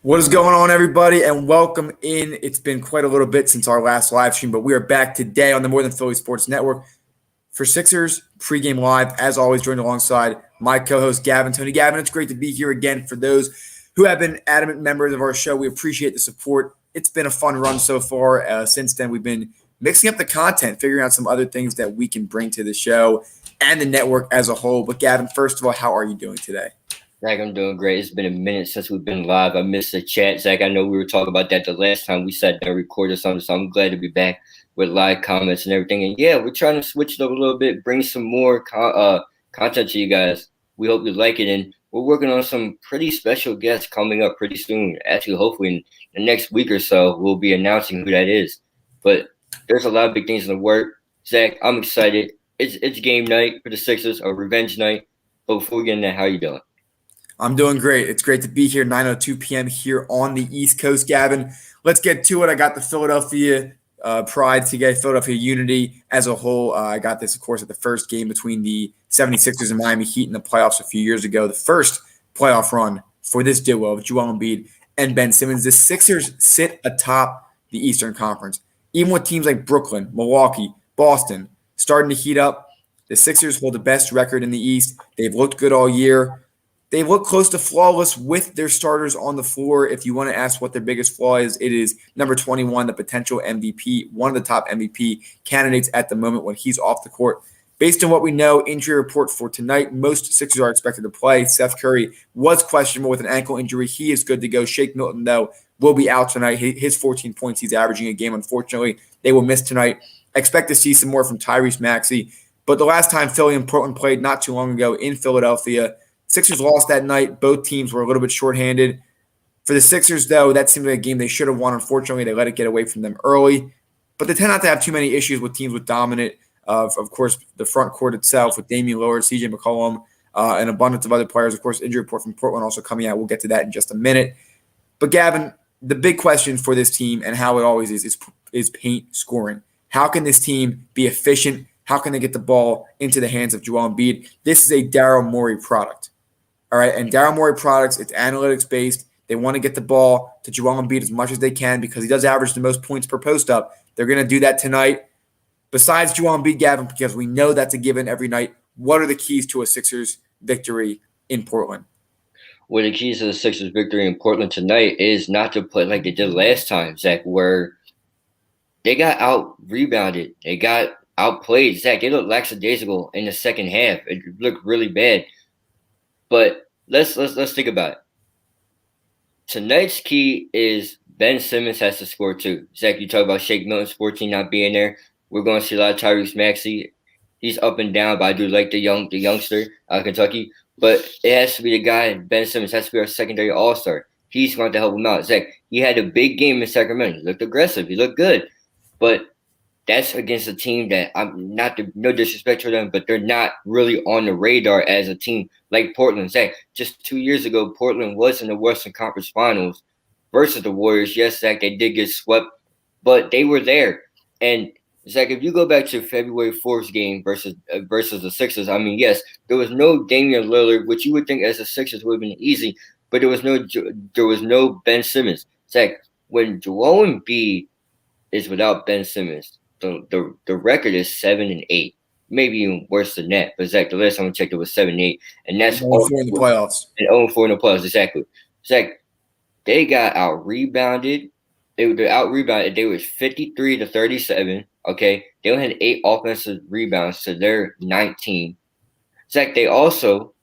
What is going on, everybody, and welcome in. It's been quite a little bit since our last live stream, but we are back today on the More Than Philly Sports Network for Sixers pregame live. As always, joined alongside my co-host Gavin. Tony Gavin, it's great to be here again. For those who have been adamant members of our show, we appreciate the support. It's been a fun run so far. Since then, we've been mixing up the content, figuring out some other things that we can bring to the show and the network as a whole. But Gavin, first of all, how are you doing today? Zach, I'm doing great. It's been a minute since we've been live. I missed the chat. Zach, I know we were talking about that the last time we sat down and recorded something, so I'm glad to be back with live comments and everything. And yeah, we're trying to switch it up a little bit, bring some more content to you guys. We hope you like it. And we're working on some pretty special guests coming up pretty soon. Actually, hopefully in the next week or so, we'll be announcing who that is. But there's a lot of big things in the work. Zach, I'm excited. It's game night for the Sixers, a revenge night. But before we get into that, how you doing? I'm doing great. It's great to be here, 9:02 p.m. here on the East Coast, Gavin. Let's get to it. I got the Philadelphia pride today, Philadelphia unity as a whole. I got this, of course, at the first game between the 76ers and Miami Heat in the playoffs a few years ago, the first playoff run for this duo of Joel Embiid and Ben Simmons. The Sixers sit atop the Eastern Conference. Even with teams like Brooklyn, Milwaukee, Boston starting to heat up, the Sixers hold the best record in the East. They've looked good all year. They look close to flawless with their starters on the floor. If you want to ask what their biggest flaw is, it is number 21, the potential MVP, one of the top MVP candidates at the moment when he's off the court. Based on what we know, injury report for tonight, most Sixers are expected to play. Seth Curry was questionable with an ankle injury. He is good to go. Shake Milton, though, will be out tonight. His 14 points he's averaging a game, unfortunately, they will miss tonight. Expect to see some more from Tyrese Maxey. But the last time Philly and Portland played not too long ago in Philadelphia, Sixers lost that night. Both teams were a little bit shorthanded. For the Sixers, though, that seemed like a game they should have won. Unfortunately, they let it get away from them early. But they tend not to have too many issues with teams with dominant, of course, the front court itself with Damian Lillard, CJ McCollum, an abundance of other players. Of course, injury report from Portland also coming out. We'll get to that in just a minute. But, Gavin, the big question for this team and how it always is paint scoring. How can this team be efficient? How can they get the ball into the hands of Joel Embiid? This is a Daryl Morey product. All right, and Daryl Morey products, it's analytics-based. They want to get the ball to Joel Embiid as much as they can because he does average the most points per post-up. They're going to do that tonight. Besides Joel Embiid, Gavin, because we know that's a given every night, what are the keys to a Sixers victory in Portland? Well, the keys to the Sixers victory in Portland tonight is not to play like they did last time, Zach, where they got out-rebounded. They got outplayed. Zach, they looked lackadaisical in the second half. It looked really bad. But let's think about it. Tonight's key is Ben Simmons has to score too. Zach, you talk about Shake Milton's 14 not being there. We're going to see a lot of Tyrese Maxey. He's up and down, but I do like the youngster out of Kentucky. But it has to be the guy, Ben Simmons, has to be our secondary all-star. He's going to help him out. Zach, he had a big game in Sacramento. He looked aggressive. He looked good. But that's against a team that no disrespect to them, but they're not really on the radar as a team like Portland. Zach, just 2 years ago, Portland was in the Western Conference Finals versus the Warriors. Yes, Zach, they did get swept, but they were there. And Zach, if you go back to February 4th game versus the Sixers, I mean, yes, there was no Damian Lillard, which you would think as the Sixers would have been easy, but there was no Ben Simmons. Zach, when Joel Embiid is without Ben Simmons, the record is 7-8, maybe even worse than that. But Zach, the last time I checked, it was 7-8, and that's 0-4 in the playoffs. And 0-4 in the playoffs, exactly. Zach, they got out rebounded. They were out rebounded. They were 53-37. Okay, they only had 8 offensive rebounds to their 19. Zach, they also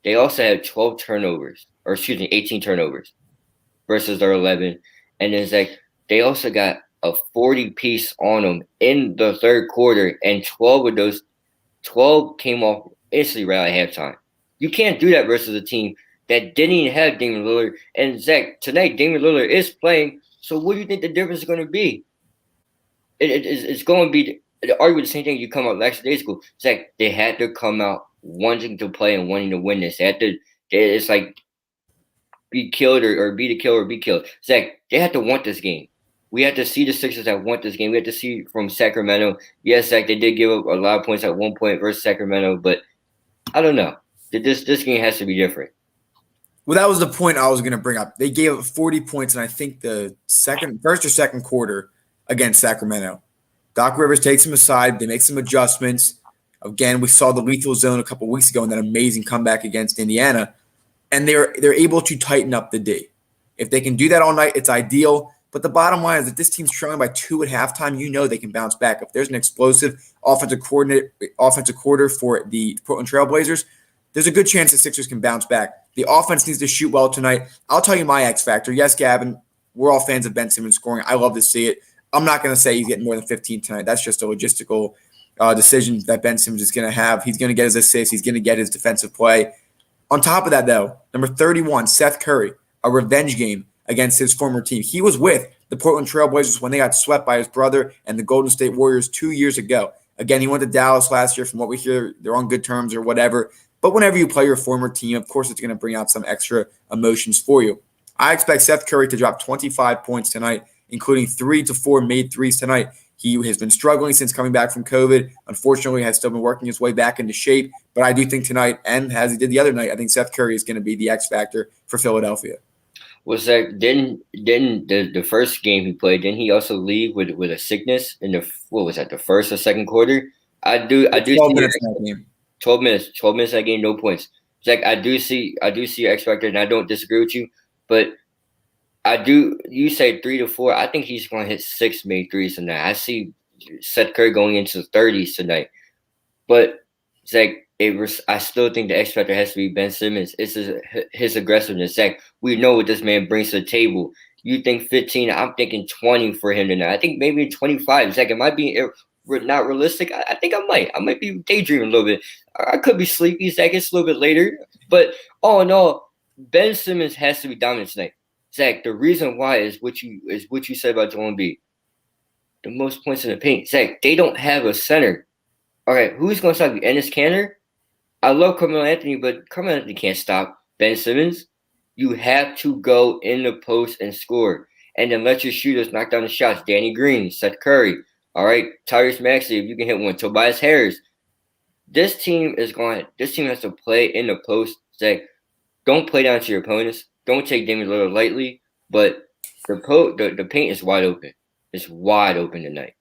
had 12 turnovers, or excuse me, 18 turnovers versus their 11. And then Zach, they also got a 40-piece on them in the third quarter, and 12 of those 12 came off instantly right at halftime. You can't do that versus a team that didn't even have Damian Lillard. And Zach, tonight Damian Lillard is playing, so what do you think the difference is going to be? It's going to be argue the same thing. You come out lackadaisical. Zach, they had to come out wanting to play and wanting to win this. It's like be killed or be the kill or be killed. Zach, they had to want this game. We had to see the Sixers that want this game. We had to see from Sacramento. Yes, Zach, they did give up a lot of points at one point versus Sacramento, but I don't know. This game has to be different. Well, that was the point I was going to bring up. They gave up 40 points, and I think the first or second quarter against Sacramento. Doc Rivers takes him aside. They make some adjustments. Again, we saw the lethal zone a couple weeks ago in that amazing comeback against Indiana, and they're able to tighten up the D. If they can do that all night, it's ideal. But the bottom line is that this team's trailing by 2 at halftime. You know they can bounce back. If there's an explosive offensive quarter for the Portland Trailblazers, there's a good chance the Sixers can bounce back. The offense needs to shoot well tonight. I'll tell you my X factor. Yes, Gavin, we're all fans of Ben Simmons scoring. I love to see it. I'm not going to say he's getting more than 15 tonight. That's just a logistical decision that Ben Simmons is going to have. He's going to get his assists. He's going to get his defensive play. On top of that, though, number 31, Seth Curry, a revenge game against his former team. He was with the Portland Trailblazers when they got swept by his brother and the Golden State Warriors 2 years ago. Again, he went to Dallas last year. From what we hear, they're on good terms or whatever. But whenever you play your former team, of course, it's going to bring out some extra emotions for you. I expect Seth Curry to drop 25 points tonight, including 3 to 4 made threes tonight. He has been struggling since coming back from COVID. Unfortunately, has still been working his way back into shape. But I do think tonight, and as he did the other night, I think Seth Curry is going to be the X factor for Philadelphia. Was that didn't the first game he played? Didn't he also leave with a sickness in the the first or second quarter? I do 12 minutes in that game. 12 minutes that game, no points. Zach, I do see your X factor, and I don't disagree with you, but you say 3 to 4. I think he's going to hit 6 made threes tonight. I see Seth Curry going into the 30s tonight. But, Zach, I still think the X factor has to be Ben Simmons. It's his aggressiveness. Zach, we know what this man brings to the table. You think 15, I'm thinking 20 for him tonight. I think maybe 25. Zach, it might be not realistic. I think I might be daydreaming a little bit. I could be sleepy, Zach. It's a little bit later. But all in all, Ben Simmons has to be dominant tonight. Zach, the reason why is what you said about Joel Embiid. The most points in the paint. Zach, they don't have a center. All right, who's going to stop you? Enes Kanter? I love Carmelo Anthony, but Carmelo Anthony can't stop Ben Simmons. You have to go in the post and score. And then let your shooters knock down the shots. Danny Green, Seth Curry. All right, Tyrese Maxey, if you can hit one. Tobias Harris. This team has to play in the post. Zach, don't play down to your opponents. Don't take Damian Lillard lightly, but the paint is wide open. It's wide open tonight.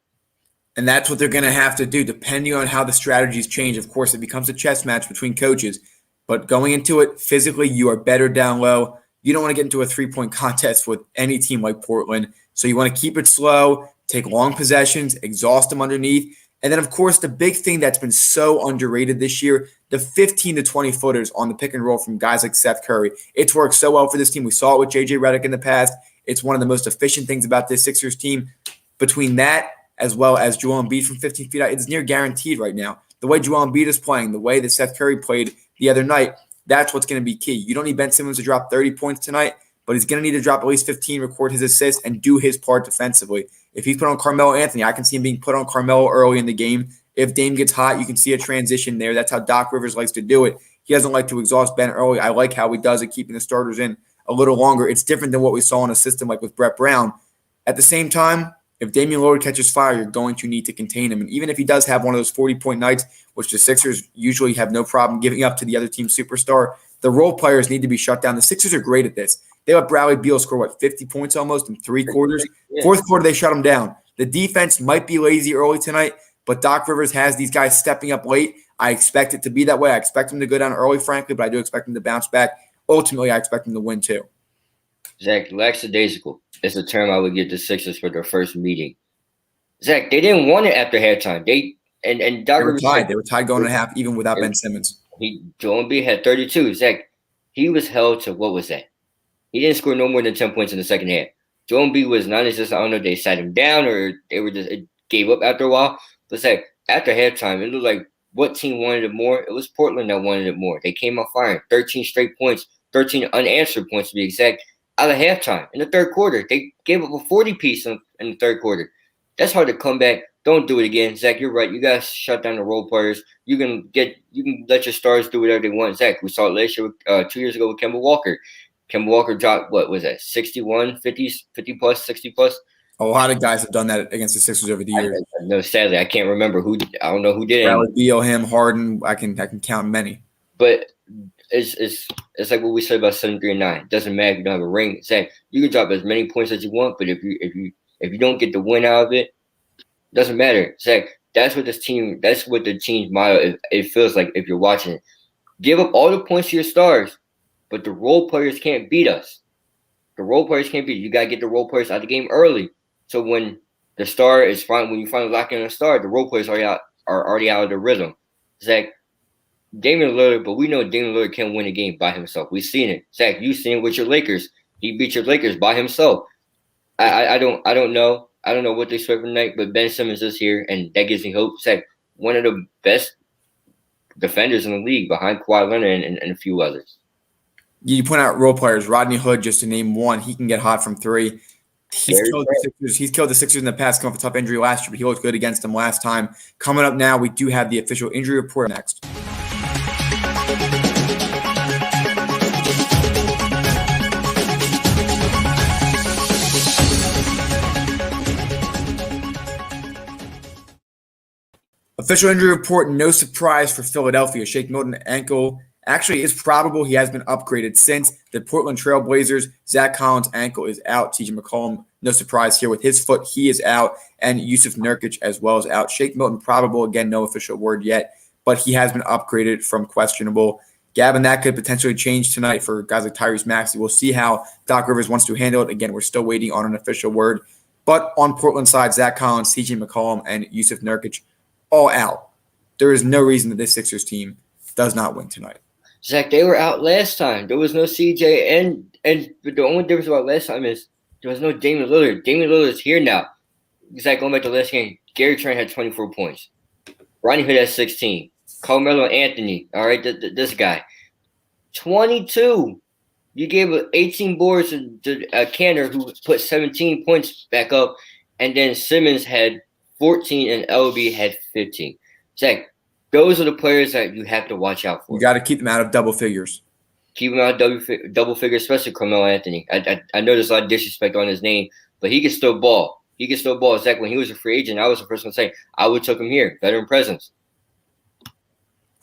And that's what they're going to have to do, depending on how the strategies change. Of course, it becomes a chess match between coaches. But going into it, physically, you are better down low. You don't want to get into a three-point contest with any team like Portland. So you want to keep it slow, take long possessions, exhaust them underneath. And then, of course, the big thing that's been so underrated this year, the 15 to 20 footers on the pick and roll from guys like Seth Curry. It's worked so well for this team. We saw it with J.J. Redick in the past. It's one of the most efficient things about this Sixers team. Between that, as well as Joel Embiid from 15 feet out, it's near guaranteed right now. The way Joel Embiid is playing, the way that Seth Curry played the other night, that's what's going to be key. You don't need Ben Simmons to drop 30 points tonight, but he's going to need to drop at least 15, record his assists, and do his part defensively. If he's put on Carmelo Anthony, I can see him being put on Carmelo early in the game. If Dame gets hot, you can see a transition there. That's how Doc Rivers likes to do it. He doesn't like to exhaust Ben early. I like how he does it, keeping the starters in a little longer. It's different than what we saw in a system like with Brett Brown. At the same time, if Damian Lillard catches fire, you're going to need to contain him. And even if he does have one of those 40-point nights, which the Sixers usually have no problem giving up to the other team's superstar, the role players need to be shut down. The Sixers are great at this. They let Bradley Beal score, 50 points almost in 3 quarters? Yeah. Fourth quarter, they shut him down. The defense might be lazy early tonight, but Doc Rivers has these guys stepping up late. I expect it to be that way. I expect them to go down early, frankly, but I do expect them to bounce back. Ultimately, I expect them to win too. Zach, lackadaisical is the term I would give the Sixers for their first meeting. Zach, they didn't want it after halftime. They were tied. They were tied going to half, even without Ben Simmons. Joel Embiid had 32. Zach, he was held to what was that? He didn't score no more than 10 points in the second half. Joel Embiid was non-existent. I don't know if they sat him down or they were just gave up after a while. But Zach, after halftime, it looked like what team wanted it more? It was Portland that wanted it more. They came out firing 13 straight points, 13 unanswered points to be exact, out of halftime in the third quarter. They gave up a 40-piece in the third quarter. That's hard to come back. Don't do it again. Zach, you're right. You got to shut down the role players. You can let your stars do whatever they want. Zach, we saw it last year, 2 years ago with Kemba Walker. Kemba Walker dropped, what was that, 61, 50 plus, 60 plus? A lot of guys have done that against the Sixers over the years. No, sadly, I can't remember who. I don't know who did it. Bradley Beal, him, Harden. I can count many. But it's like what we said about 7-3-9. It doesn't matter if you don't have a ring. Zach, you can drop as many points as you want, but if you don't get the win out of it, it doesn't matter. Zach, that's what the team's motto. It feels like if you're watching it. Give up all the points to your stars, but the role players can't beat us. The role players can't beat you. You gotta get the role players out of the game early. So when the star is fine, when you finally lock in a star, the role players are already out of the rhythm. Zach, Damian Lillard, but we know Damian Lillard can't win a game by himself. We've seen it. Zach, you've seen it with your Lakers. He beat your Lakers by himself. I don't know. I don't know what they expect from tonight, but Ben Simmons is here, and that gives me hope. Zach, one of the best defenders in the league behind Kawhi Leonard and a few others. You point out role players. Rodney Hood, just to name one, he can get hot from three. He's killed the Sixers in the past, coming off a tough injury last year, but he looked good against them last time. Coming up now, we do have the official injury report next. Official injury report, no surprise for Philadelphia. Shake Milton ankle actually is probable. He has been upgraded since the Portland Trail Blazers. Zach Collins' ankle is out. TJ McCollum, no surprise here with his foot. He is out. And Yusuf Nurkic as well is out. Shake Milton probable. Again, no official word yet, but he has been upgraded from questionable. Gavin, that could potentially change tonight for guys like Tyrese Maxey. We'll see how Doc Rivers wants to handle it. Again, we're still waiting on an official word. But on Portland side, Zach Collins, TJ McCollum, and Yusuf Nurkic all out. There is no reason that this Sixers team does not win tonight. Zach, they were out last time. There was no CJ, but the only difference about last time is there was no Damian Lillard. Damian Lillard is here now. Zach, going back to last game, Gary Trent had 24 points. Rodney Hood had 16. Carmelo Anthony, all right, this guy, 22. You gave 18 boards to Canner, who put 17 points back up, and then Simmons had 14 and LB had 15. Zach, those are the players that you have to watch out for. You got to keep them out of double figures. Keep him out of double figures, especially Carmelo Anthony. I know there's a lot of disrespect on his name, but he can still ball. He can still ball. Zach, when he was a free agent, I was the first one to say, I would took him here. Veteran presence.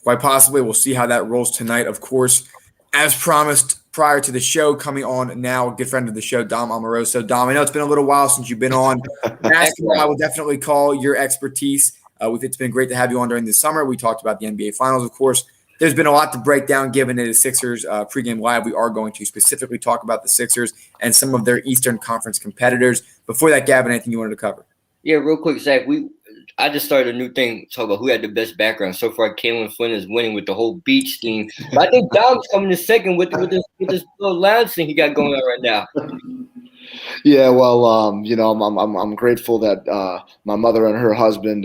Quite possibly. We'll see how that rolls tonight, of course. As promised prior to the show, coming on now, a good friend of the show, Dom Amoroso. Dom, I know it's been a little while since you've been on. Basketball, I will definitely call your expertise. It's been great to have you on during the summer. We talked about the NBA Finals, of course. There's been a lot to break down, given it is Sixers pregame live. We are going to specifically talk about the Sixers and some of their Eastern Conference competitors. Before that, Gavin, anything you wanted to cover? Yeah, real quick, Zach. I just started a new thing talking about who had the best background. So far, Kalen Flynn is winning with the whole beach theme. But I think Dom's coming in second with this little lounge thing he got going on right now. Yeah, well, I'm grateful that my mother and her husband,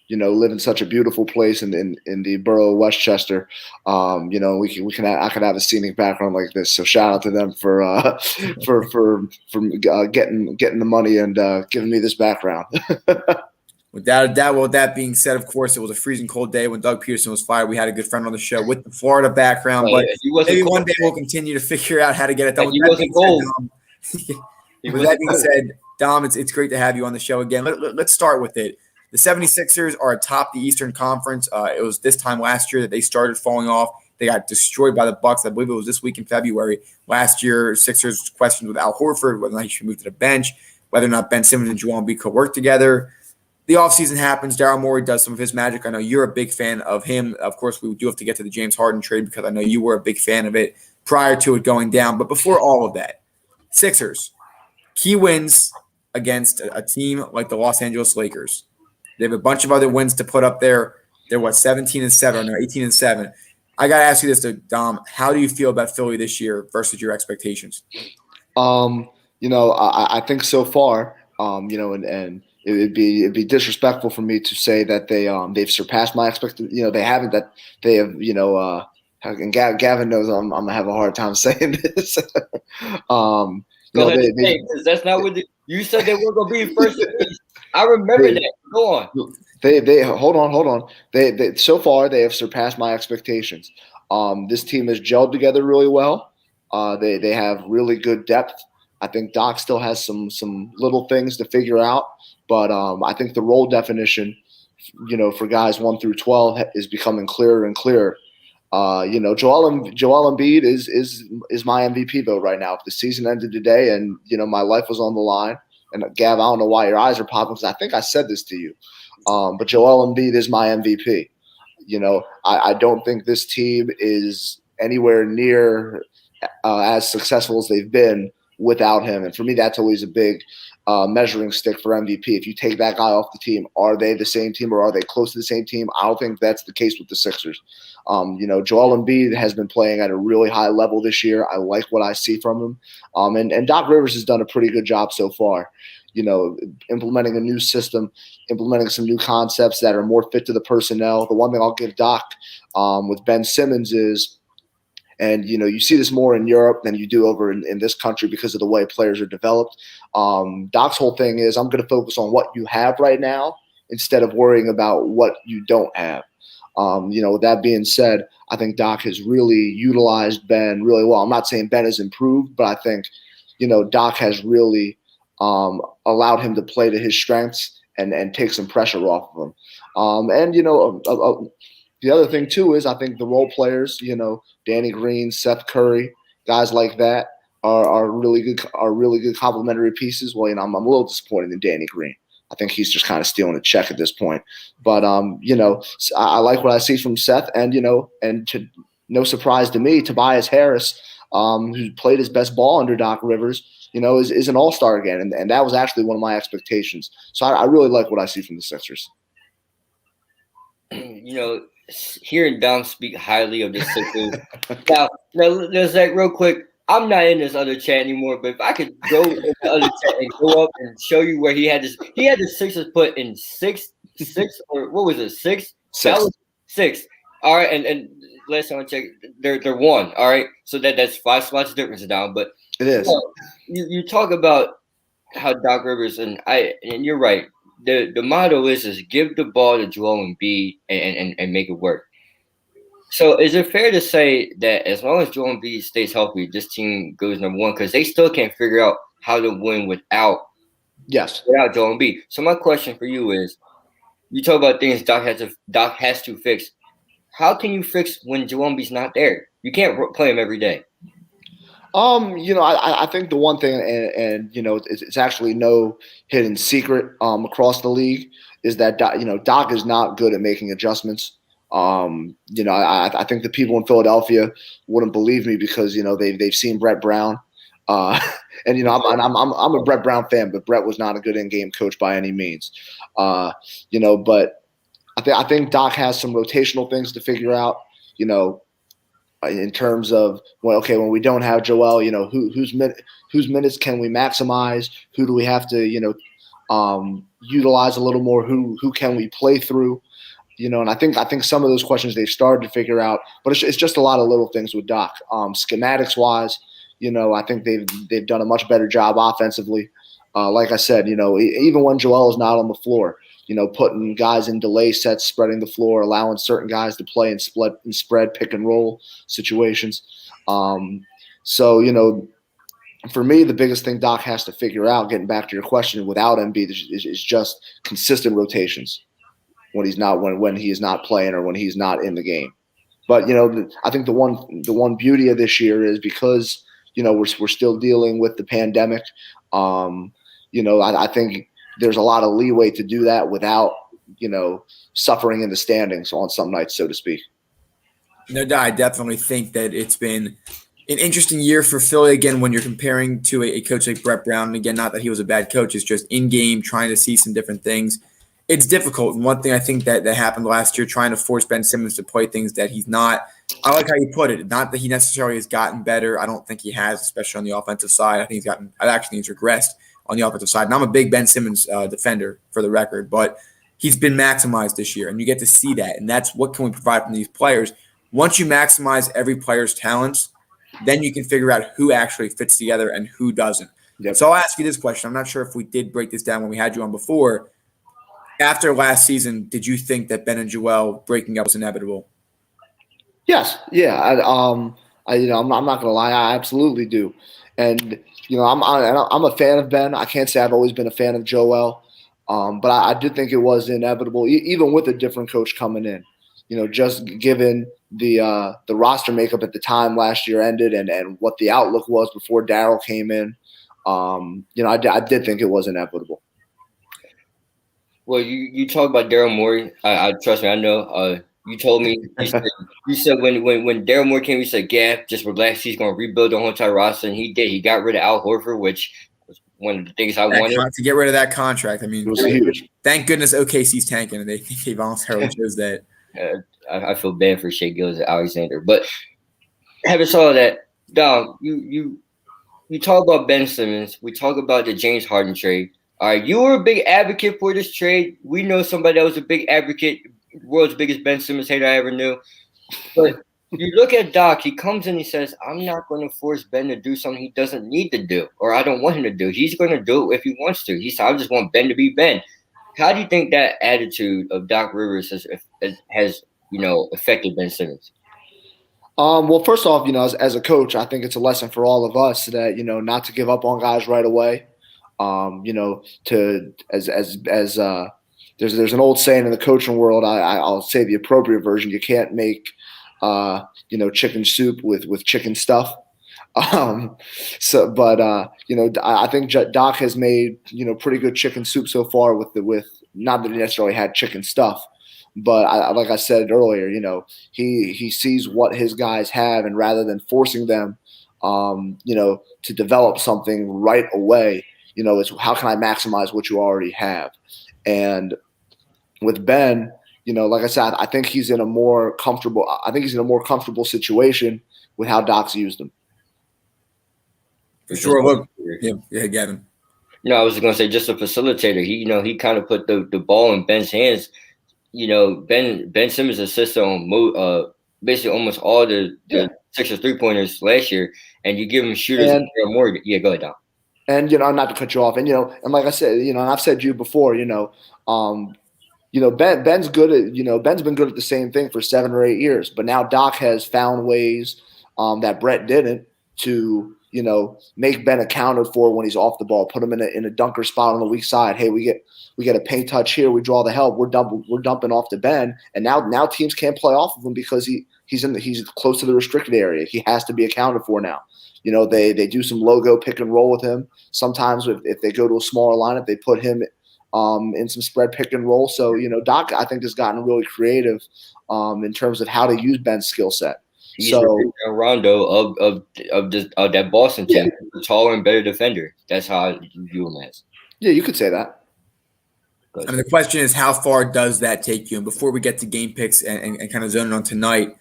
live in such a beautiful place in the borough of Westchester. I could have a scenic background like this. So shout out to them for getting the money and giving me this background. Without a doubt. Well, with that being said, of course, it was a freezing cold day when Doug Peterson was fired. We had a good friend on the show with the Florida background, but maybe one day we'll continue to figure out how to get it done. He wasn't cold. With that being said, Dom, it's great to have you on the show again. Let's start with it. The 76ers are atop the Eastern Conference. It was this time last year that they started falling off. They got destroyed by the Bucks. I believe it was this week in February. Last year, Sixers questioned with Al Horford whether or not he should move to the bench, whether or not Ben Simmons and Joel Embiid could work together. The offseason happens. Daryl Morey does some of his magic. I know you're a big fan of him. Of course, we do have to get to the James Harden trade because I know you were a big fan of it prior to it going down. But before all of that, Sixers, key wins against a team like the Los Angeles Lakers. They have a bunch of other wins to put up there. They're 17-7, no, 18-7. I got to ask you this, Dom. How do you feel about Philly this year versus your expectations? I think so far, and it'd be disrespectful for me to say that they've surpassed my expectations. They haven't. That they have. And Gavin knows I'm gonna have a hard time saying this. Because that's not what you said they were gonna be first. I remember that. Go on. They hold on. They so far they have surpassed my expectations. This team has gelled together really well. They have really good depth. I think Doc still has some little things to figure out, but I think the role definition, for guys 1 through 12 is becoming clearer and clearer. Joel Embiid is my MVP vote right now. If the season ended today and my life was on the line, and Gav, I don't know why your eyes are popping because I think I said this to you, but Joel Embiid is my MVP. I don't think this team is anywhere near as successful as they've been without him, and for me, that's always a big measuring stick for MVP. If you take that guy off the team, are they the same team or are they close to the same team? I don't think that's the case with the Sixers. Joel Embiid has been playing at a really high level this year. I like what I see from him. And Doc Rivers has done a pretty good job so far, implementing a new system, implementing some new concepts that are more fit to the personnel. The one thing I'll give Doc with Ben Simmons is, and you see this more in Europe than you do over in this country because of the way players are developed. Doc's whole thing is, I'm going to focus on what you have right now instead of worrying about what you don't have. With that being said, I think Doc has really utilized Ben really well. I'm not saying Ben has improved, but I think, Doc has really allowed him to play to his strengths and take some pressure off of him. The other thing too is I think the role players, Danny Green, Seth Curry, guys like that are really good complementary pieces. Well, I'm a little disappointed in Danny Green. I think he's just kind of stealing a check at this point. But I like what I see from Seth, and to no surprise to me, Tobias Harris, who played his best ball under Doc Rivers, is an all-star again, and that was actually one of my expectations. So I really like what I see from the Sixers. Hearing Dom speak highly of the Sixers. now, Zach, real quick, I'm not in this other chat anymore, but if I could go in the other chat and go up and show you where he had the Sixers put in six, or what was it, six? That was six. All right, and last time I checked, they're one. All right, so that's 5 spots difference down, but it is. You talk about how Doc Rivers and you're right. The motto is give the ball to Joel Embiid and make it work. So is it fair to say that as long as Joel Embiid stays healthy, this team goes number one? Because they still can't figure out how to win without Joel Embiid. So my question for you is, you talk about things Doc has to fix. How can you fix when Joel Embiid's not there? You can't play him every day. I think the one thing, and it's actually no hidden secret across the league, is that Doc is not good at making adjustments. I think the people in Philadelphia wouldn't believe me because they've seen Brett Brown, and I'm a Brett Brown fan, but Brett was not a good in-game coach by any means. But I think Doc has some rotational things to figure out. In terms of when we don't have Joel, whose minutes can we maximize? Who do we have to utilize a little more? Who can we play through? And I think some of those questions they've started to figure out, but it's just a lot of little things with Doc. Schematics wise, I think they've done a much better job offensively. Like I said, even when Joel is not on the floor, putting guys in delay sets, spreading the floor, allowing certain guys to play in spread pick and roll situations. So for me, the biggest thing Doc has to figure out, getting back to your question, without Embiid is just consistent rotations when he is not playing or when he's not in the game. But I think the one beauty of this year is because we're still dealing with the pandemic. I think there's a lot of leeway to do that without suffering in the standings on some nights, so to speak. No doubt, I definitely think that it's been an interesting year for Philly. Again, when you're comparing to a coach like Brett Brown, and again, not that he was a bad coach, it's just in-game trying to see some different things. It's difficult. And one thing I think that happened last year, trying to force Ben Simmons to play things that he's not. I like how you put it. Not that he necessarily has gotten better. I don't think he has, especially on the offensive side. I actually think he's regressed on the offensive side. And I'm a big Ben Simmons defender, for the record, but he's been maximized this year, and you get to see that. And that's what can we provide from these players. Once you maximize every player's talents, then you can figure out who actually fits together and who doesn't. Yep. So I'll ask you this question. I'm not sure if we did break this down when we had you on before. After last season, did you think that Ben and Joel breaking up was inevitable? Yes. Yeah. I'm not going to lie. I absolutely do. And, I'm a fan of Ben. I can't say I've always been a fan of Joel. But I did think it was inevitable, even with a different coach coming in, just given the roster makeup at the time last year ended and what the outlook was before Daryl came in, I did think it was inevitable. Well, you talk about Daryl Morey. I trust me. I know. You told me. You said when Daryl Morey came, you said, "Yeah, just relax. He's going to rebuild the whole entire roster," and he did. He got rid of Al Horford, which was one of the things I wanted to get rid of that contract. I mean, it was huge. Thank goodness OKC's tanking, and they voluntarily chose that. I feel bad for Shea Gillis and Alexander, but having said all that, Dom, you talk about Ben Simmons. We talk about the James Harden trade. All right, you were a big advocate for this trade. We know somebody that was a big advocate, world's biggest Ben Simmons hater I ever knew. But you look at Doc, he comes in, he says, I'm not going to force Ben to do something he doesn't need to do, or I don't want him to do. He's going to do it if he wants to. He said, I just want Ben to be Ben. How do you think that attitude of Doc Rivers has affected Ben Simmons? Well, first off, as a coach, I think it's a lesson for all of us that, not to give up on guys right away. There's an old saying in the coaching world. I'll say the appropriate version. You can't make, chicken soup with chicken stuff. I think Doc has made, pretty good chicken soup so far with not that he necessarily had chicken stuff. But like I said earlier, he sees what his guys have, and rather than forcing them, to develop something right away, it's how can I maximize what you already have? And with Ben, like I said, I think he's in a more comfortable situation with how Doc's used him. For sure. Look, yeah, Gavin. No, I was going to say just a facilitator. He kind of put the ball in Ben's hands. Ben Simmons assisted on basically almost all the Sixers 3-pointers last year, and you give him shooters more. Yeah, go ahead, Dom. And not to cut you off, and and like I said, and I've said to you before, Ben's good at Ben's been good at the same thing for 7 or 8 years, but now Doc has found ways that Brett didn't to make Ben accounted for when he's off the ball, put him in a dunker spot on the weak side. Hey, we get a paint touch here, we draw the help, we're dumping off to Ben, and now teams can't play off of him because he's close to the restricted area. He has to be accounted for now. They do some logo pick and roll with him. Sometimes if they go to a smaller lineup, they put him in some spread pick and roll. So Doc, I think, has gotten really creative in terms of how to use Ben's skill set. He's a Rondo of that Boston team, a taller and better defender. That's how I view him as. Yeah, you could say that. I mean, the question is, how far does that take you? And before we get to game picks and kind of zoning on tonight,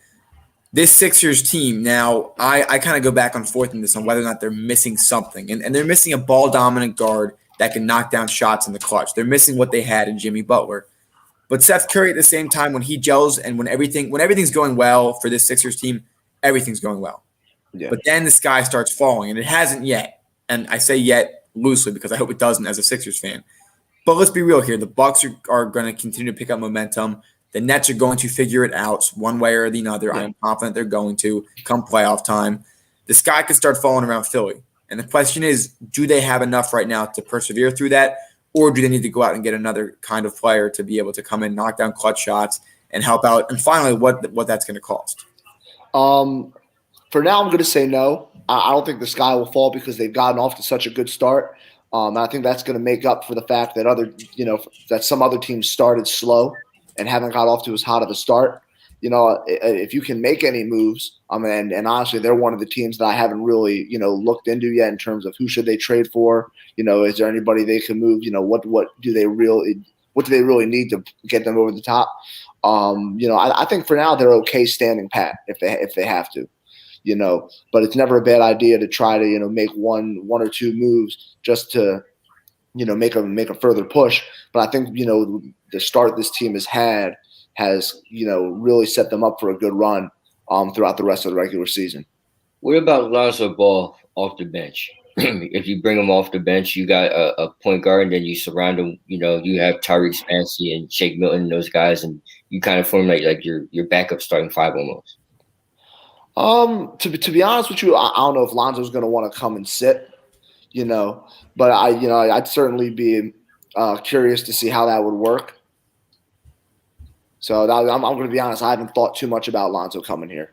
this Sixers team, now I kind of go back and forth in this on whether or not they're missing something. And they're missing a ball-dominant guard that can knock down shots in the clutch. They're missing what they had in Jimmy Butler. But Seth Curry, at the same time, when he gels and when everything's going well for this Sixers team, everything's going well. Yeah. But then the sky starts falling, and it hasn't yet. And I say yet loosely because I hope it doesn't as a Sixers fan. But let's be real here. The Bucks are going to continue to pick up momentum. The Nets are going to figure it out one way or the other. Yeah. I'm confident they're going to come playoff time. The sky could start falling around Philly. And the question is, do they have enough right now to persevere through that? Or do they need to go out and get another kind of player to be able to come in, knock down clutch shots, and help out? And finally, what that's going to cost? For now, I'm going to say no. I don't think the sky will fall because they've gotten off to such a good start. I think that's going to make up for the fact that that some other teams started slow and haven't got off to as hot of a start. If you can make any moves, and honestly, they're one of the teams that I haven't really, looked into yet in terms of who should they trade for. Is there anybody they can move? What do they really need to get them over the top? I think for now they're okay standing pat if they have to. But it's never a bad idea to try to make one or two moves just to make a further push. But I think the start this team has had has really set them up for a good run throughout the rest of the regular season. What about Lonzo Ball off the bench? If you bring him off the bench, you got a point guard, and then you surround him. You have Tyrese Maxey and Shake Milton and those guys, and you kind of formulate like your backup starting five almost. To be honest with you, I don't know if Lonzo's going to want to come and sit, but I'd certainly be curious to see how that would work. So I'm going to be honest. I haven't thought too much about Lonzo coming here.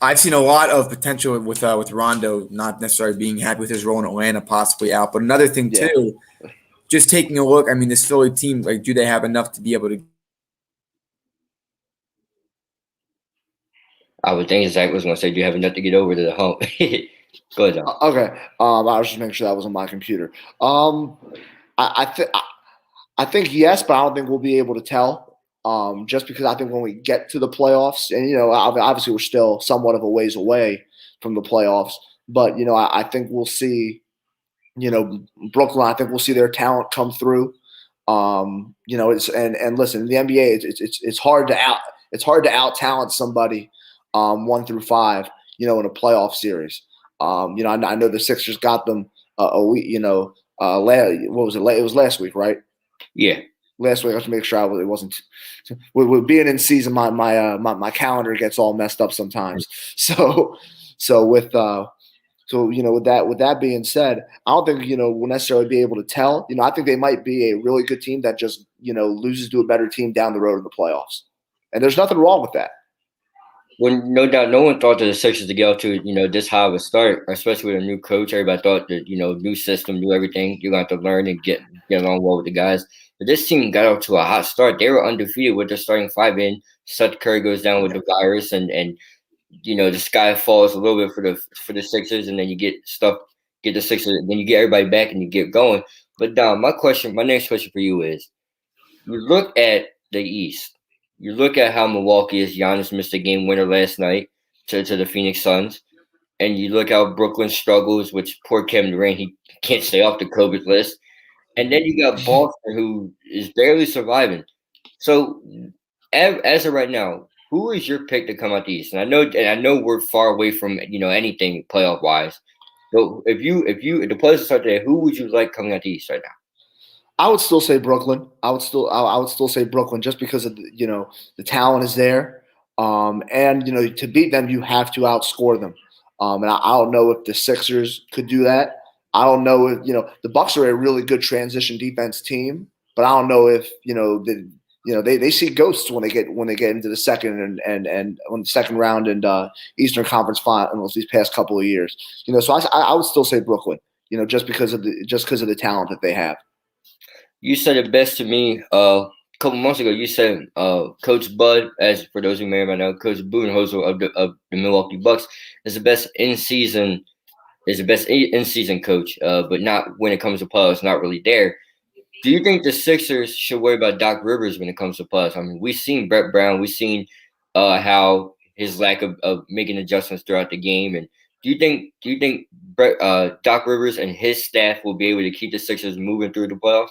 I've seen a lot of potential with Rondo not necessarily being happy with his role in Atlanta, possibly out. But another thing Yeah. too, just taking a look. I mean, this Philly team, like, do they have enough to be able to? I would think Zach was going to say, "Do you have enough to get over to the hump?" Go ahead, John. Okay. I was just making sure that was on my computer. I think yes, but I don't think we'll be able to tell. Just because I think when we get to the playoffs, and obviously we're still somewhat of a ways away from the playoffs, but I think we'll see. Brooklyn. I think we'll see their talent come through. It's and listen, in the NBA, it's hard to out talent somebody 1 through 5. In a playoff series. I know the Sixers got them a week. What was it? It was last week, right? Yeah. Last week, I have to make sure it wasn't. With being in season, my calendar gets all messed up sometimes. So with with that being said, I don't think we'll necessarily be able to tell. I think they might be a really good team that just loses to a better team down the road in the playoffs, and there's nothing wrong with that. Well, no doubt, no one thought that the Sixers to get out to this high of a start, especially with a new coach. Everybody thought that new system, new everything. You're going to have to learn and get along well with the guys. But this team got out to a hot start. They were undefeated with their starting 5 in. Seth Curry goes down with the virus, and the sky falls a little bit for the Sixers, and then you get the Sixers, then you get everybody back and you get going. But Dom, my next question for you is: you look at the East. You look at how Milwaukee is. Giannis missed a game winner last night to the Phoenix Suns, and you look how Brooklyn struggles, which poor Kevin Durant, he can't stay off the COVID list. And then you got Boston, who is barely surviving. So, as of right now, who is your pick to come out the East? And I know we're far away from anything playoff wise. So if the players start there, who would you like coming out the East right now? I would still say Brooklyn. I would still say Brooklyn just because of the talent is there, and to beat them you have to outscore them. And I don't know if the Sixers could do that. I don't know if the Bucks are a really good transition defense team, but I don't know if they see ghosts when they get into the second and on the second round and Eastern Conference Finals these past couple of years. So I would still say Brooklyn. Just because of the talent that they have. You said it best to me a couple months ago. You said Coach Bud, as for those who may or may not know, Coach Budenholzer of the Milwaukee Bucks is the best in season coach, but not when it comes to playoffs. Not really there. Do you think the Sixers should worry about Doc Rivers when it comes to playoffs? I mean, we've seen Brett Brown, we've seen how his lack of making adjustments throughout the game, and do you think Doc Rivers and his staff will be able to keep the Sixers moving through the playoffs?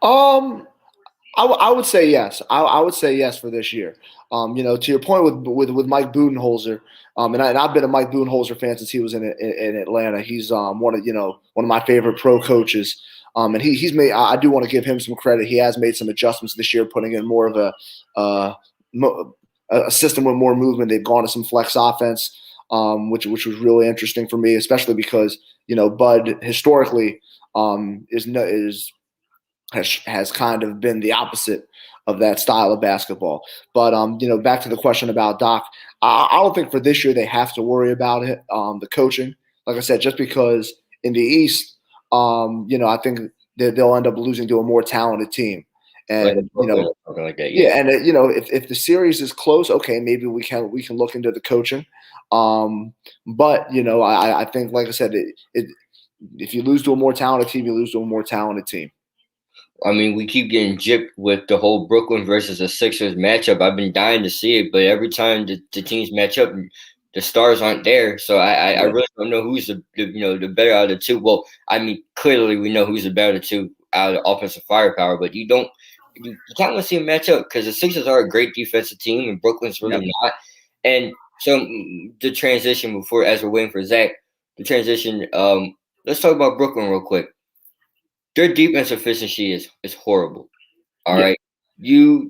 I would say yes. I would say yes for this year. To your point with Mike Budenholzer, and I've been a Mike Budenholzer fan since he was in Atlanta. He's one of my favorite pro coaches. And he's made. I do want to give him some credit. He has made some adjustments this year, putting in more of a system with more movement. They've gone to some flex offense, which was really interesting for me, especially because Bud historically has kind of been the opposite of that style of basketball. But back to the question about Doc, I don't think for this year they have to worry about it. The coaching, like I said, just because in the East, I think they'll end up losing to a more talented team. And something like that, yeah. And if the series is close, okay, maybe we can look into the coaching. But I think, like I said, if you lose to a more talented team, you lose to a more talented team. I mean, we keep getting gypped with the whole Brooklyn versus the Sixers matchup. I've been dying to see it, but every time the teams match up, the stars aren't there. So I really don't know who's the better out of the two. Well, I mean, clearly we know who's the better of the two out of the offensive firepower, but you can't really see a matchup because the Sixers are a great defensive team and Brooklyn's really not. And so the transition before, as we're waiting for Zach, let's talk about Brooklyn real quick. Their defense efficiency is horrible. All right. You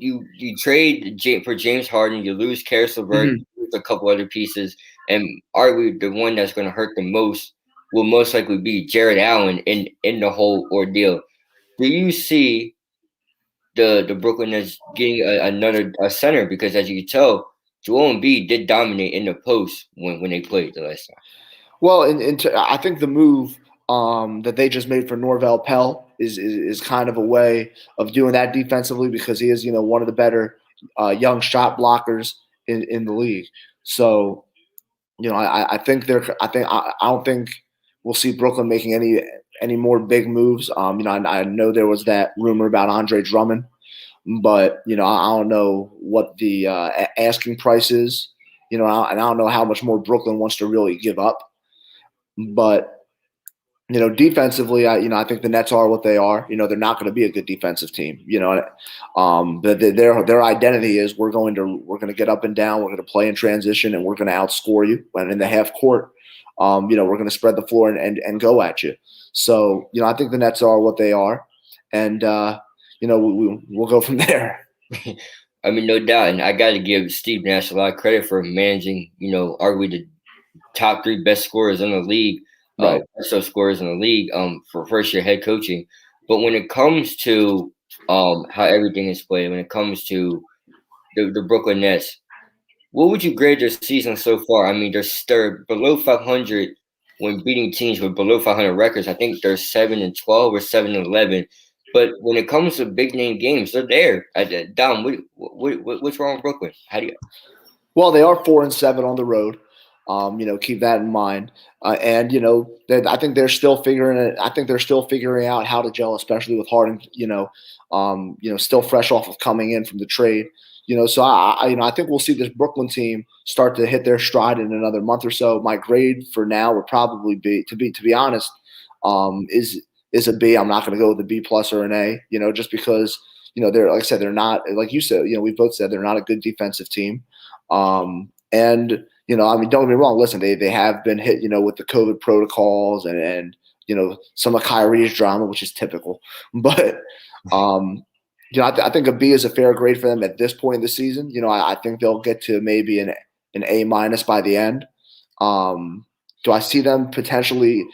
trade for James Harden, you lose Karis LeVert, you lose a couple other pieces, and arguably the one that's going to hurt the most will most likely be Jared Allen in the whole ordeal. Do you see the Brooklyn Nets getting another center, because as you can tell, Joel Embiid did dominate in the post when they played the last time. Well, I think the move that they just made for Norvel Pell is kind of a way of doing that defensively, because he is, one of the better young shot blockers in the league. So, I don't think we'll see Brooklyn making any more big moves. I know there was that rumor about Andre Drummond, but I don't know what the asking price is. And I don't know how much more Brooklyn wants to really give up. But defensively, I think the Nets are what they are. They're not going to be a good defensive team. Their identity is we're going to get up and down. We're going to play in transition, and we're going to outscore you. And in the half court, we're going to spread the floor and go at you. So I think the Nets are what they are, and we'll go from there. I mean, no doubt, and I got to give Steve Nash a lot of credit for managing. Arguably the top 3 best scorers in the league. Right. So scorers in the league for first year head coaching. But when it comes to how everything is played, when it comes to the Brooklyn Nets, what would you grade their season so far? I mean, they're below 500 when beating teams with below 500 records. I think they're 7-12 or 7-11. But when it comes to big name games, they're there. Dom, what's wrong with Brooklyn? How do you? Well, they are 4-7 on the road. Keep that in mind. And I think they're still figuring it. I think they're still figuring out how to gel, especially with Harden. Still fresh off of coming in from the trade. So I think we'll see this Brooklyn team start to hit their stride in another month or so. My grade for now would probably be, to be honest, is a B. I'm not going to go with a B+ or an A. Just because they're, like I said, they're not, like you said. We both said they're not a good defensive team. And don't get me wrong. Listen, they have been hit, with the COVID protocols and some of Kyrie's drama, which is typical. But I think a B is a fair grade for them at this point in the season. I think they'll get to maybe an A- by the end. Do I see them potentially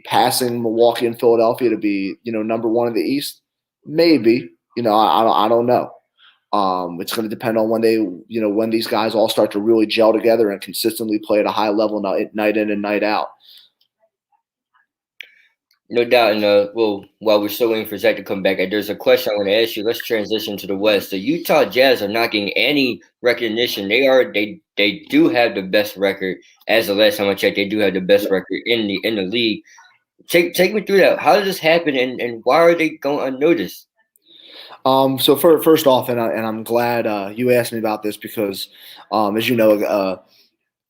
passing Milwaukee and Philadelphia to be number 1 in the East? Maybe. I don't know. It's going to depend on when these guys all start to really gel together and consistently play at a high level night in and night out. No doubt. And while we're still waiting for Zach to come back, there's a question I want to ask you. Let's transition to the West. The Utah Jazz are not getting any recognition. They do have the best record. As the last time I checked, they do have the best record in the league. Take me through that. How did this happen, and why are they going unnoticed? So first off, and I'm glad you asked me about this, because, as you know,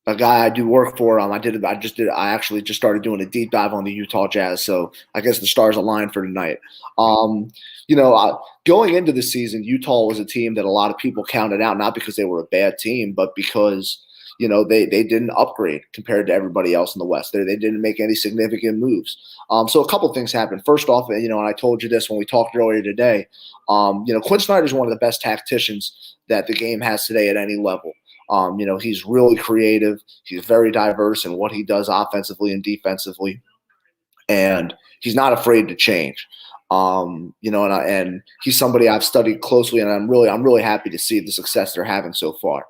a guy I do work for, I actually just started doing a deep dive on the Utah Jazz. So I guess the stars aligned for tonight. Going into the season, Utah was a team that a lot of people counted out, not because they were a bad team, but because they didn't upgrade compared to everybody else in the West. They didn't make any significant moves. So a couple things happened. First off, and I told you this when we talked earlier today, Quinn Snyder is one of the best tacticians that the game has today at any level. He's really creative. He's very diverse in what he does offensively and defensively, and he's not afraid to change. And he's somebody I've studied closely, and I'm really happy to see the success they're having so far.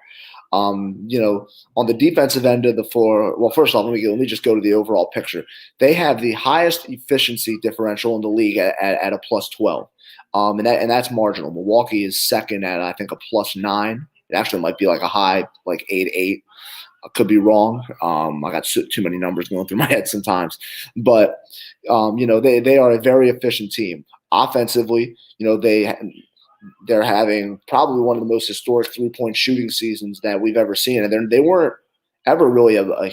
On the defensive end of the floor, well, first off, let me just go to the overall picture. They have the highest efficiency differential in the league at a +12, and that's marginal. Milwaukee is second at, I think, a +9. It actually might be like a high, like 8-8. I could be wrong. I got too many numbers going through my head sometimes. But, they are a very efficient team. Offensively, they're having probably one of the most historic three-point shooting seasons that we've ever seen. And they weren't ever really a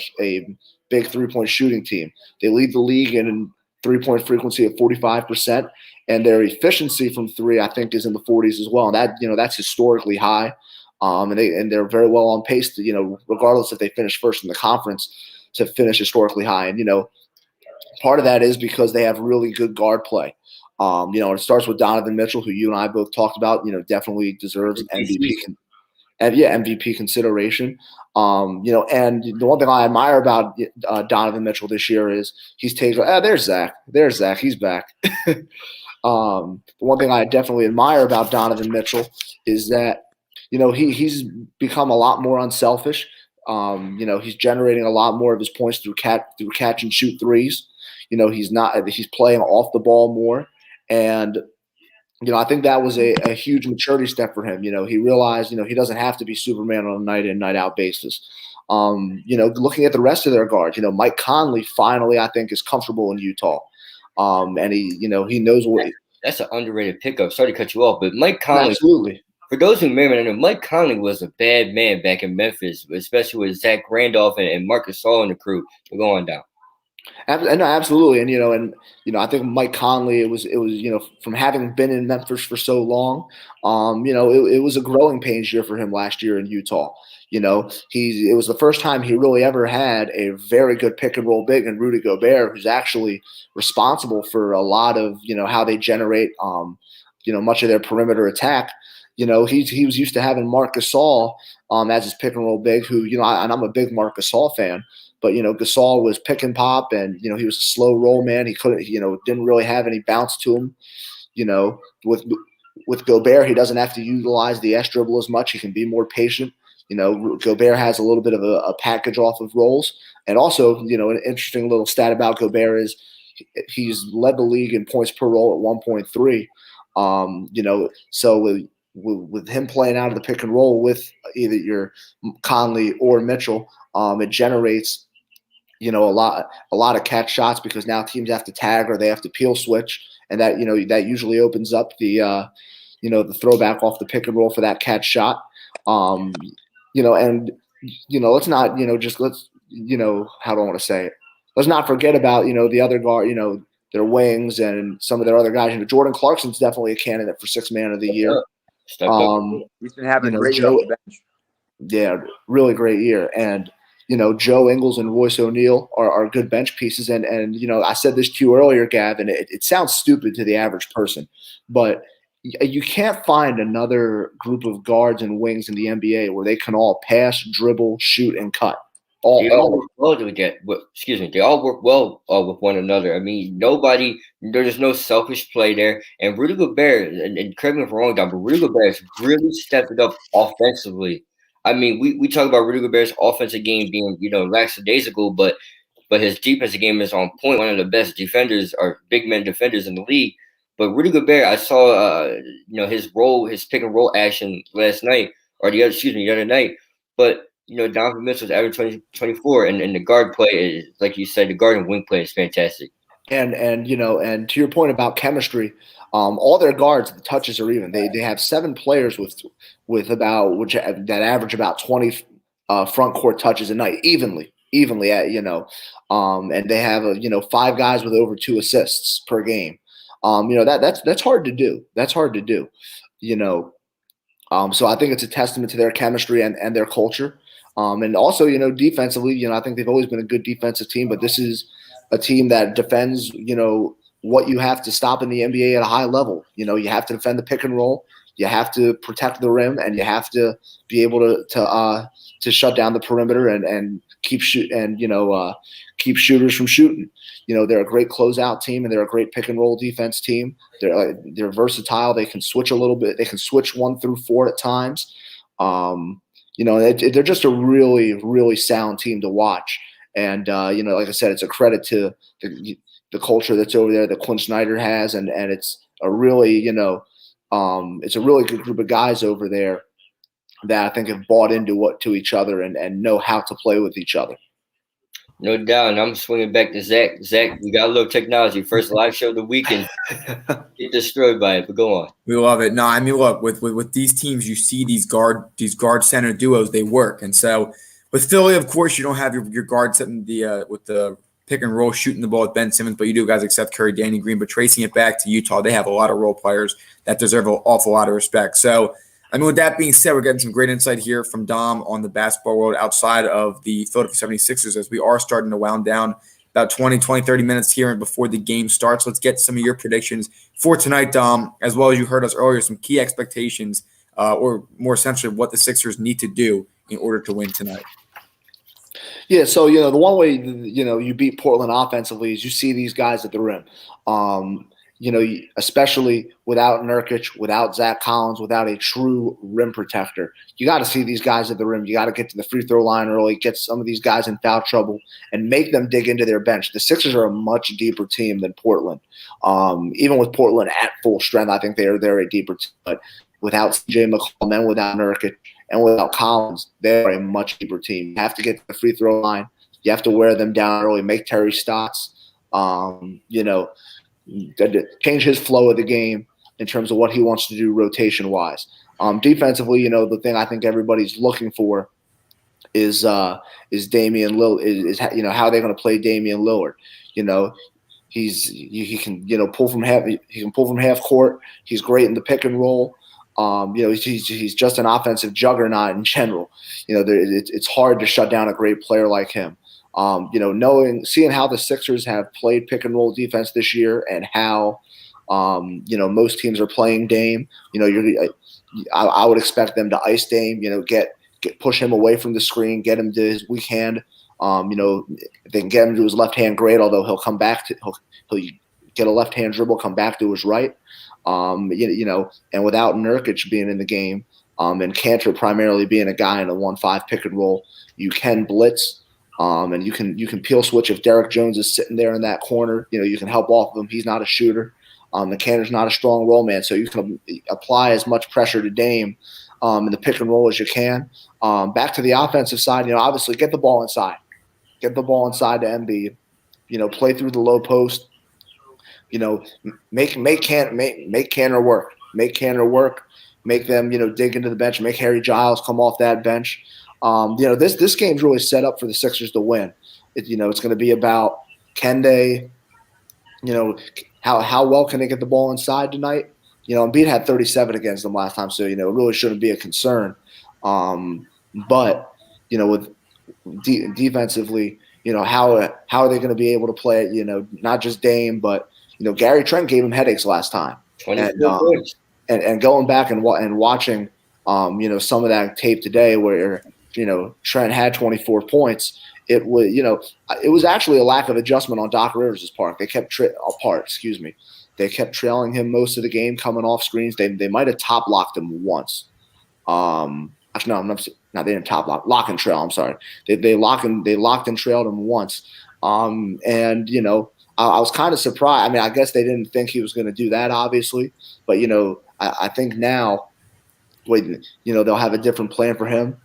big three-point shooting team. They lead the league in three-point frequency at 45%, and their efficiency from three, I think, is in the 40s as well. And that's historically high. And they're very well on pace to, regardless if they finish first in the conference, to finish historically high. And, part of that is because they have really good guard play. It starts with Donovan Mitchell, who you and I both talked about, definitely deserves MVP consideration. And the one thing I admire about Donovan Mitchell this year is he's taken. There's Zach. He's back. The one thing I definitely admire about Donovan Mitchell is that, he's become a lot more unselfish. He's generating a lot more of his points through catch and shoot threes. He's playing off the ball more. And, I think that was a huge maturity step for him. He realized, he doesn't have to be Superman on a night in, night out basis. Looking at the rest of their guards, Mike Conley finally, I think, is comfortable in Utah. And he knows what. That's an underrated pickup. Sorry to cut you off, but Mike Conley. Absolutely. For those who may not know, Mike Conley was a bad man back in Memphis, especially with Zach Randolph and Marcus Gasol and the crew. Go on down. No, absolutely, and I think Mike Conley. It was from having been in Memphis for so long. It was a growing pains year for him last year in Utah. It was the first time he really ever had a very good pick and roll big in Rudy Gobert, who's actually responsible for a lot of how they generate much of their perimeter attack. He was used to having Marc Gasol as his pick and roll big, who and I'm a big Marc Gasol fan. But Gasol was pick and pop, and he was a slow roll man. He couldn't, didn't really have any bounce to him. With Gobert, he doesn't have to utilize the S dribble as much. He can be more patient. Gobert has a little bit of a package off of rolls, and also an interesting little stat about Gobert is he's led the league in points per roll at 1.3. So with him playing out of the pick and roll with either your Conley or Mitchell, it generates a lot of catch shots because now teams have to tag or they have to peel switch, and that that usually opens up the the throwback off the pick and roll for that catch shot. And let's not how do I want to say it? Let's not forget about the other guard, their wings and some of their other guys. Jordan Clarkson's definitely a candidate for Sixth Man of the Year. He's been having a great year off the bench. Yeah, really great year. And Joe Ingles and Royce O'Neal are good bench pieces. And I said this to you earlier, Gav, and it sounds stupid to the average person, but you can't find another group of guards and wings in the NBA where they can all pass, dribble, shoot, and cut. They all work well with that. They all work well with one another. I mean, there's no selfish play there. And Rudy Gobert, and correct me if I'm wrong, Don, but Rudy Gobert has really stepped it up offensively. I mean, we talk about Rudy Gobert's offensive game being, lackadaisical, but his defensive game is on point. One of the best defenders or big men defenders in the league. But Rudy Gobert, I saw, his pick and roll action last night, or the other night. But Donovan Mitchell's average 24, and the guard play is, like you said, the guard and wing play is fantastic. And to your point about chemistry, all their guards, the touches are even. They have 7 players that average about 20 front court touches a night, evenly at and they have 5 guys with over 2 assists per game. That's hard to do. So I think it's a testament to their chemistry and their culture. And also, defensively, I think they've always been a good defensive team, but this is a team that defends, what you have to stop in the NBA at a high level. You have to defend the pick and roll, you have to protect the rim, and you have to be able to shut down the perimeter and keep shooters from shooting. They're a great closeout team, and they're a great pick and roll defense team. They're versatile. They can switch a little bit. They can switch 1 through 4 at times. They're just a really, really sound team to watch. And, like I said, it's a credit to the culture that's over there that Quinn Snyder has. And it's a really, it's a really good group of guys over there that I think have bought into each other and know how to play with each other. No doubt. And I'm swinging back to Zach. Zach, we got a little technology. First live show of the weekend. Get destroyed by it, but go on. We love it. No, I mean, look, with these teams, you see these guard center duos, they work. And so with Philly, of course, you don't have your guard setting with the pick and roll, shooting the ball with Ben Simmons, but you do guys like Seth Curry, Danny Green. But tracing it back to Utah, they have a lot of role players that deserve an awful lot of respect. So, I mean, with that being said, we're getting some great insight here from Dom on the basketball world outside of the Philadelphia 76ers as we are starting to wound down about 20, 30 minutes here and before the game starts. Let's get some of your predictions for tonight, Dom, as well as you heard us earlier, some key expectations or more essentially what the Sixers need to do in order to win tonight. Yeah, so, the one way, you beat Portland offensively is you see these guys at the rim. especially without Nurkic, without Zach Collins, without a true rim protector, you got to see these guys at the rim. You got to get to the free throw line early, get some of these guys in foul trouble, and make them dig into their bench. The Sixers are a much deeper team than Portland. Even with Portland at full strength, I think they're a deeper team. But without CJ McCollum and without Nurkic and without Collins, they're a much deeper team. You have to get to the free throw line. You have to wear them down early, make Terry Stotts, change his flow of the game in terms of what he wants to do rotation-wise. Defensively, the thing I think everybody's looking for is Damian Lillard. Is how they're going to play Damian Lillard. He can pull from half. He can pull from half court. He's great in the pick and roll. He's just an offensive juggernaut in general. It's hard to shut down a great player like him. Seeing how the Sixers have played pick and roll defense this year and how, most teams are playing Dame, I would expect them to ice Dame, push him away from the screen, get him to his weak hand. If they can get him to his left hand, great, although he'll come back he'll get a left hand dribble, come back to his right. And without Nurkic being in the game, and Cantor primarily being a guy in a 1-5 pick and roll, you can blitz. And you can peel switch if Derek Jones is sitting there in that corner. You can help off of him. He's not a shooter. McCanner's not a strong roll man, so you can apply as much pressure to Dame in the pick and roll as you can. Back to the offensive side, obviously get the ball inside. Get the ball inside to Embiid. Play through the low post. Make Cantor work. Make Cantor work. Make them dig into the bench. Make Harry Giles come off that bench. This game's really set up for the Sixers to win. It's going to be about can they, how well can they get the ball inside tonight? Embiid had 37 against them last time, so it really shouldn't be a concern. But with defensively, how are they going to be able to play it? Not just Dame, but Gary Trent gave him headaches last time, and going back and watching, some of that tape today where. Trent had 24 points. It was actually a lack of adjustment on Doc Rivers' part. They kept They kept trailing him most of the game, coming off screens. They might have top locked him once. Actually, no, they didn't top lock and trail. I'm sorry. They locked and trailed him once. I was kind of surprised. I mean, I guess they didn't think he was going to do that, obviously. But I think now, they'll have a different plan for him.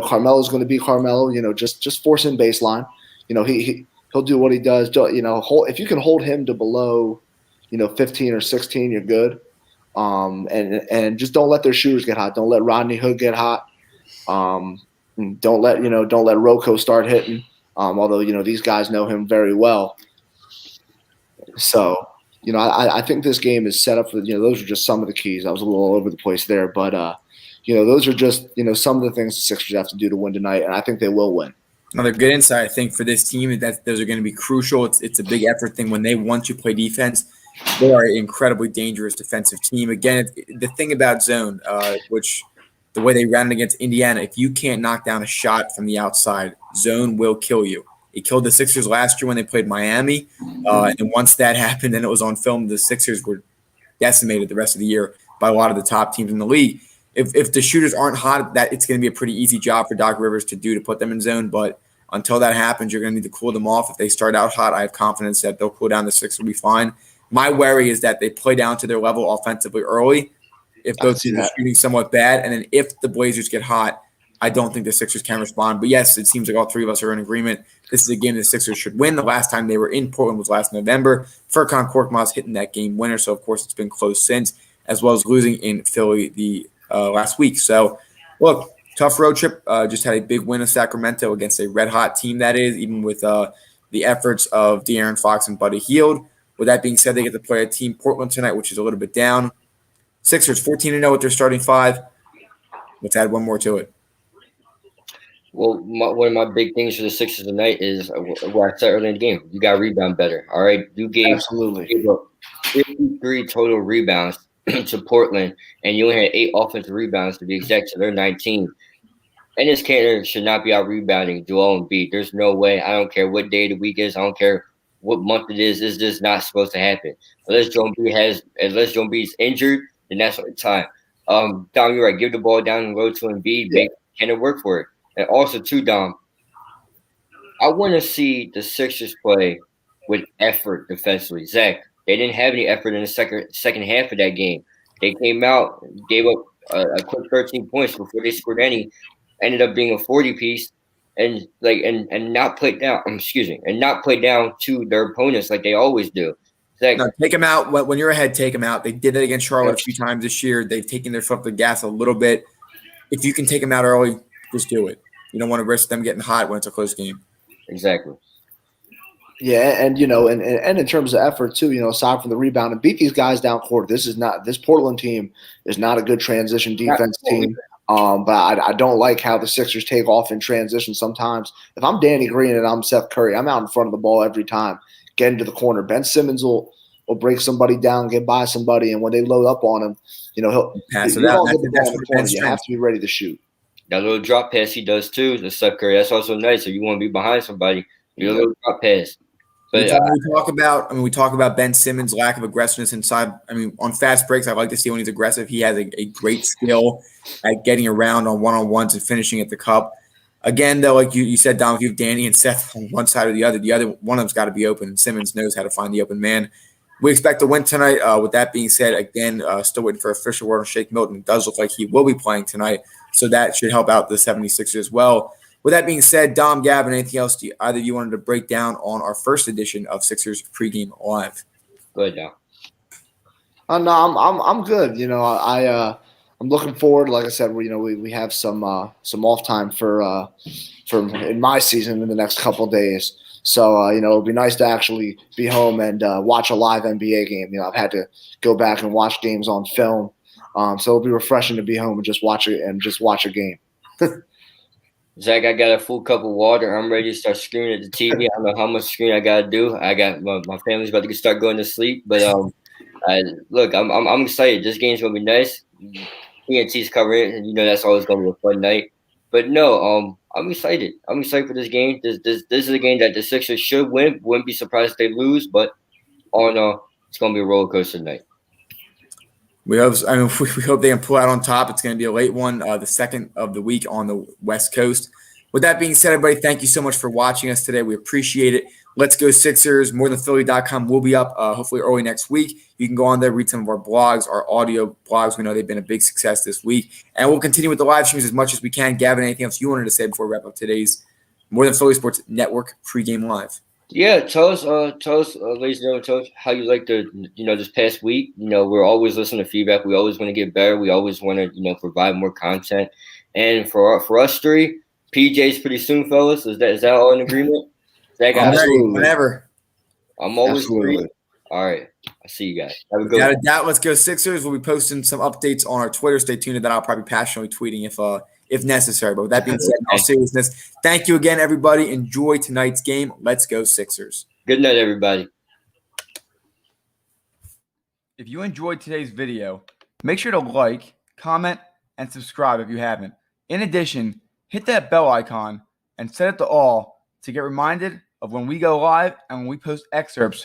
Carmelo's going to be Carmelo. Just force him baseline. He'll do what he does. If you can hold him to below, 15 or 16, you're good. And just don't let their shooters get hot. Don't let Rodney Hood get hot. Don't let Rocco start hitting. Although these guys know him very well. So I think this game is set up for those are just some of the keys. I was a little all over the place there, but. Those are just, some of the things the Sixers have to do to win tonight, and I think they will win. Another good insight, I think, for this team, that those are going to be crucial. It's a big effort thing. When they want to play defense, they are an incredibly dangerous defensive team. Again, the thing about zone, which the way they ran against Indiana, if you can't knock down a shot from the outside, zone will kill you. It killed the Sixers last year when they played Miami, and once that happened and it was on film, the Sixers were decimated the rest of the year by a lot of the top teams in the league. If the shooters aren't hot, that it's going to be a pretty easy job for Doc Rivers to put them in zone. But until that happens, you're going to need to cool them off. If they start out hot, I have confidence that they'll cool down. The Sixers will be fine. My worry is that they play down to their level offensively early. If both teams are shooting somewhat bad, and then if the Blazers get hot, I don't think the Sixers can respond. But yes, it seems like all three of us are in agreement. This is a game the Sixers should win. The last time they were in Portland was last November. Furkan Korkmaz hitting that game winner, so of course it's been close since, as well as losing in Philly the last week. So, look, tough road trip. Just had a big win in Sacramento against a red-hot team, that is, even with the efforts of De'Aaron Fox and Buddy Hield. With that being said, they get to play a team Portland tonight, which is a little bit down. Sixers 14-0 with their starting five. Let's add one more to it. Well, one of my big things for the Sixers tonight is what I said earlier in the game. You got to rebound better. All right, you gave up 53 total rebounds to Portland, and you only had 8 offensive rebounds to be exact, so they're 19. And this Cantor should not be out rebounding Joel Embiid. There's no way. I don't care what day of the week is. I don't care what month it is just not supposed to happen. Unless Joe Embiid's injured, then that's the time. Dom, you're right. Give the ball down and low to Embiid. Yeah. Make Cannon work for it. And also, too, Dom, I want to see the Sixers play with effort defensively. Zach, they didn't have any effort in the second half of that game. They came out, gave up a quick 13 points before they scored any. Ended up being a 40 piece, and not play down. Excuse me, and not play down to their opponents like they always do. Zach, No, take them out. When you're ahead, take them out. They did it against Charlotte a few times this year. They've taken their foot off the gas a little bit. If you can take them out early, just do it. You don't want to risk them getting hot when it's a close game. exactly. Yeah, and and in terms of effort too, aside from the rebound and beat these guys down court. This Portland team is not a good transition defense team. But I don't like how the Sixers take off in transition sometimes. If I'm Danny Green and I'm Seth Curry, I'm out in front of the ball every time, get into the corner. Ben Simmons will break somebody down, get by somebody, and when they load up on him, he'll pass it you out. all get the ball in the corner. You have to be ready to shoot. That little drop pass he does too, the Seth Curry. That's also nice. If you want to be behind somebody, you a little drop pass. But we talk about Ben Simmons' lack of aggressiveness inside. I mean, on fast breaks, I like to see when he's aggressive. He has a great skill at getting around on one-on-ones and finishing at the cup. Again, though, like you said, Dom, if you have Danny and Seth on one side or the other one of them's got to be open. Simmons knows how to find the open man. We expect to win tonight. With that being said, again, still waiting for official word on Shake Milton. It does look like he will be playing tonight, so that should help out the 76ers as well. With that being said, Dom, Gavin, anything else either you wanted to break down on our first edition of Sixers Pregame Live? Go ahead, Dom. No, I'm good. I'm looking forward. Like I said, we have some off time for in my season in the next couple of days. So it'll be nice to actually be home and watch a live NBA game. I've had to go back and watch games on film, so it'll be refreshing to be home and just watch a game. Zach, I got a full cup of water. I'm ready to start screaming at the TV. I don't know how much screaming I gotta do. I got my family's about to start going to sleep, but look, I'm excited. This game's gonna be nice. TNT's covering it, and that's always gonna be a fun night. But no, I'm excited. I'm excited for this game. This is a game that the Sixers should win. Wouldn't be surprised if they lose, but all in all, it's gonna be a roller coaster night. We hope they can pull out on top. It's going to be a late one, the second of the week on the West Coast. With that being said, everybody, thank you so much for watching us today. We appreciate it. Let's go Sixers. MoreThanPhilly.com will be up hopefully early next week. You can go on there, read some of our blogs, our audio blogs. We know they've been a big success this week. And we'll continue with the live streams as much as we can. Gavin, anything else you wanted to say before we wrap up today's More Than Philly Sports Network pregame live? Yeah, tell us, ladies and gentlemen, tell us how you like this past week. We're always listening to feedback. We always want to get better. We always want to, provide more content. And for us three, PJ's pretty soon, fellas. Is that all in agreement? Absolutely. Whenever. I'm always free. All right. I'll see you guys. Have a good one. Without a doubt, let's go Sixers. We'll be posting some updates on our Twitter. Stay tuned to that. I'll probably be passionately tweeting if necessary. But with that being said, in all seriousness, thank you again, everybody. Enjoy tonight's game. Let's go Sixers. Good night, everybody. If you enjoyed today's video, make sure to like, comment, and subscribe if you haven't. In addition, hit that bell icon and set it to all to get reminded of when we go live and when we post excerpts